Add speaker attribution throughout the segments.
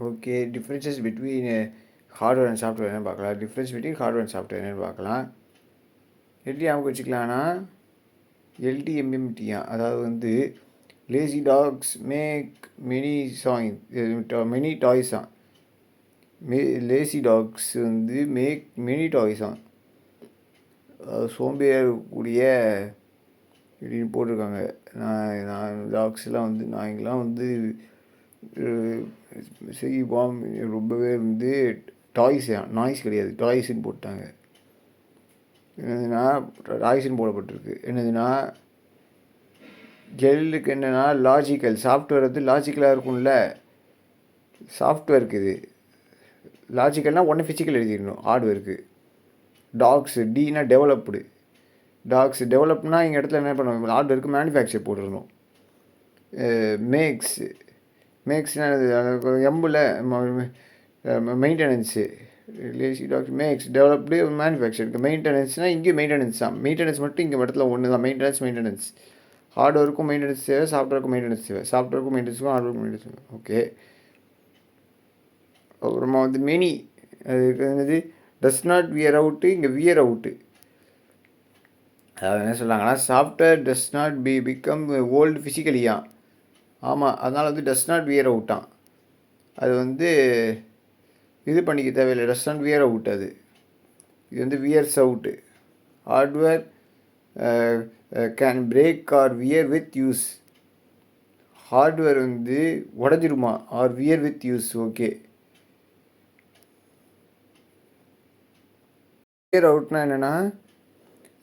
Speaker 1: Okay, differences between hardware and software என்னென்னு பார்க்கலாம். Difference between hardware and software என்னென்னு பார்க்கலாம். எப்படி ஞாபகம் வச்சுக்கலான்னா LDMMTயா, அதாவது வந்து லேசி டாக்ஸ் மேக் மெனி டாய்ஸான். லேசி டாக்ஸ் வந்து மேக் மெனி டாய்ஸான். சோம்பேறிக்கூடிய இப்படின்னு போட்டிருக்காங்க. நான் டாக்ஸ்லாம் வந்து நாய்ங்களாம் வந்து செய்வோம் ரொம்பவே வந்து நாய்ஸ் கிடையாது, டாய்ஸ்ன்னு போட்டாங்க. என்னதுன்னா டாய்ஸ்ன்னு போடப்பட்டிருக்கு. என்னதுன்னா ஜெல்லுக்கு என்னென்னா லாஜிக்கல், சாஃப்ட்வேர் வந்து லாஜிக்கலாக இருக்கும்ல. சாஃப்ட்வேருக்கு இது லாஜிக்கல்னால் ஒன்று ஃபிசிக்கல் எழுதிடணும். ஹார்ட்வேருக்கு டாக்ஸு டீனா டெவலப்டு. டாக்ஸ் டெவலப்னால் இங்கே இடத்துல என்ன பண்ணுவோம், ஹார்ட்வேருக்கு மேனுஃபேக்சர் போட்டுருணும். மேக்ஸ்னால் எம்பில் maintenance. Lazy dogs makes developed மேனுஃபேக்சருக்கு. மெயின்டெனன்ஸ்னால் இங்கே மெயின்டெனன்ஸ் தான். மெயின்டெனன்ஸ் மட்டும் இங்கே இடத்துல ஒன்று தான். மெயின்டெனன்ஸ் ஹார்ட்வேருக்கும் மெயின்டெனன்ஸ் தேவை, சாஃப்ட்வேருக்கும் மெயின்டெனன்ஸ் தேவை. சாஃப்ட்வேருக்கும் மெயின்டெனன்ஸுக்கும் ஹார்ட்வேருக்கும் மெயின்டெனன்ஸ் தேவை. ஓகே, அப்புறமா வந்து மெனி, அது என்னது டஸ் நாட் வியர் அவுட்டு, இங்கே வியர் அவுட்டு. அதாவது என்ன சொல்கிறாங்கன்னா software does not become old ஃபிசிக்கலியா. ஆமாம், அதனால் வந்து டஸ் நாட் வியர் அவுட்டான். அது வந்து இது பண்ணிக்க தேவையில்லை, டஸ் நாட் வியர் அவுட். அது இது வந்து wears out. Hardware can break or wear with use. ஹார்ட்வேர் வந்து உடஞ்சிருமா, or wear with use. Okay, wear அவுட்னா என்னென்னா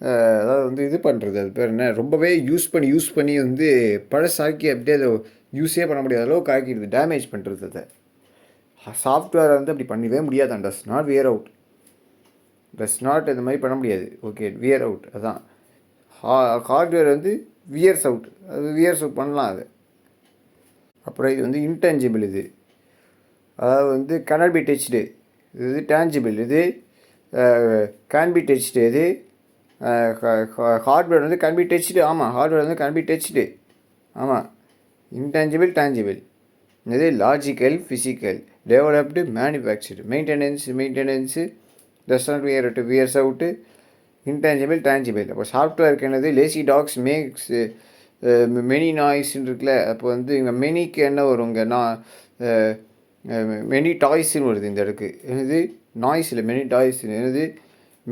Speaker 1: அதாவது வந்து இது பண்ணுறது, அது பேர் என்ன, ரொம்பவே யூஸ் பண்ணி வந்து பழசாக்கி அப்படியே அதை யூஸே பண்ண முடியாத அளவுக்கு ஆக்கிடுது, டேமேஜ் பண்ணுறது. அதை சாஃப்ட்வேரை வந்து அப்படி பண்ணவே முடியாதான். Does not wear out, does not இந்த மாதிரி பண்ண முடியாது. ஓகே, வியர் அவுட் அதான். ஹார்ட்வேர் வந்து வியர்ஸ் அவுட், அது வியர்ஸ் அவுட் பண்ணலாம் அது. அப்புறம் இது வந்து இன்டேஞ்சிபிள். இது அதாவது வந்து கேனாட் பி டச்டு. இது டேஞ்சிபிள். இது கேன் பி டச்டு. இது ஹார்ட்வேர் வந்து கேன் பி டச்டு. ஆமாம், ஹார்ட்வேர் வந்து கேன் பி டச்டு. ஆமாம், இன்டேஞ்சிபிள் டேஞ்சிபிள். இது logical physical, developed manufactured. Maintenance does not wears out, intangible tangible. அப்போ சாஃப்ட்வேருக்கு என்னது லேசி டாக்ஸ் மேக்ஸ் மெனி நாய்ஸ்ன்னு இருக்குல்ல. அப்போ வந்து இங்கே மெனிக்கு என்ன வரும், இங்கே மெனி டாய்ஸ்ன்னு வருது இந்த இடத்துக்கு. என்னது நாய்ஸ் இல்லை, மெனி டாய்ஸ்ன்னு. என்னது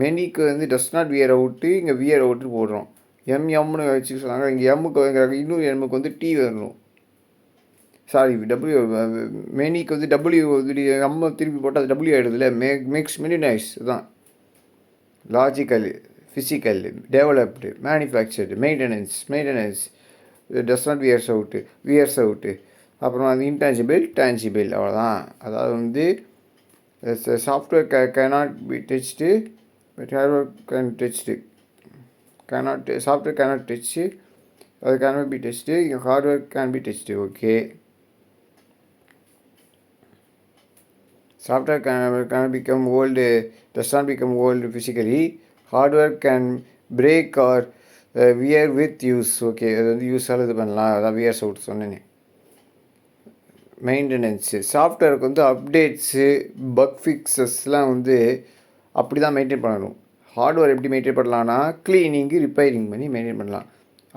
Speaker 1: மெனிக்கு வந்து டஸ் நாட் வியர் அவுட்டு, இங்கே வியர் அவுட்டு போடுறோம். எம்னு வச்சு சொன்னாங்க. இங்கே எம்முக்கு இன்னொரு எம்முக்கு வந்து டி வரணும். Sorry, W. மெனிக்கு வந்து டபிள்யூ வந்து எம்மை திருப்பி போட்டால் அது டபிள்யூ ஆகிடுதுல. மேக்ஸ் மெனி நாய்ஸ் தான். Logical, physical, developed, manufactured, maintenance does not wears out. அப்புறம் அது இன்டேஞ்சிபிள் டேஞ்சிபிள். அவ்வளோதான். அதாவது வந்து software cannot be touched but hardware can touched. Software cannot touch, அது cannot be touched. Hardware can be touched. Okay, software can become old, does not become old physically. Hardware can break or wear with use. Okay, அது வந்து யூஸால் இது பண்ணலாம். அதான் wears out சொன்னேன். Maintenance, சாஃப்ட்வேருக்கு வந்து updates buck ஃபிக்ஸஸ்லாம் வந்து அப்படி தான் மெயின்டைன் பண்ணணும். ஹார்ட்வேர் எப்படி மெயின்டைன் பண்ணலான்னா க்ளீனிங்கு ரிப்பேரிங் பண்ணி மெயின்டைன் பண்ணலாம்.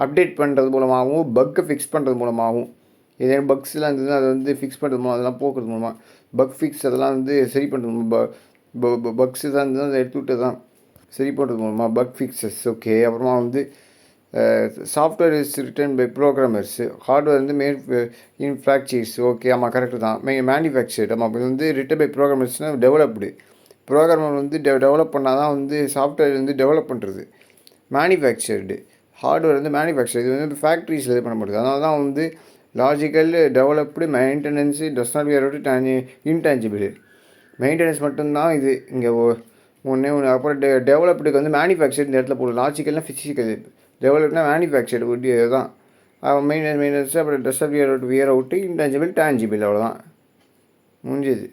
Speaker 1: அப்டேட் பண்ணுறது மூலமாகவும் பக்கை ஃபிக்ஸ் பண்ணுறது மூலமாகவும், ஏதேனும் பக்ஸ்லாம் இருந்ததுன்னா அதை வந்து ஃபிக்ஸ் பண்ணுறது மூலம், அதெல்லாம் போக்குறது மூலமாக, பக் ஃபிக்ஸ் அதெல்லாம் வந்து சரி பண்ணுறது. பக்ஸு தான் இருந்ததுன்னா அதை எடுத்து விட்டு தான் சரி பண்ணுறது மூலமாக பக் ஃபிக்ஸஸ். ஓகே, அப்புறமா வந்து software is written by programmers. Hardware வந்து இன் ஃபேக்ட்ரிஸ். ஓகே, ஆமாம் கரெக்டு தான். மேனுஃபேக்சர்டு. ஆமாம், இது வந்து ரிட்டன் பை ப்ரோக்ராமர்ஸ்னால் டெவலப்டு. ப்ரோக்ராமர் வந்து டெவலப் பண்ணால் தான் வந்து சாஃப்ட்வேர் வந்து டெவலப் பண்ணுறது. மேனுஃபேக்சர்டு, ஹார்ட்வேர் வந்து மேனுஃபேக்சர். இது வந்து ஃபேக்ட்ரிஸில் இது பண்ண முடியுது. அதனால தான் வந்து logical, developed, maintenance does not wear out, intangible. Maintenance மட்டும்தான் இது இங்கே ஒன்று. அப்புறம் டெவலப்டுக்கு வந்து மேனுஃபேக்சர் இந்த இடத்துல போடும். லாஜிக்கல்னால் ஃபிசிக்கல், டெவலப்னா மேனுஃபேக்சர்டு ஒட்டி தான். மெயின்டெனன்ஸ் அப்புறம் டஸ் not wear out, intangible tangible. அவ்வளோதான், முடிஞ்சது.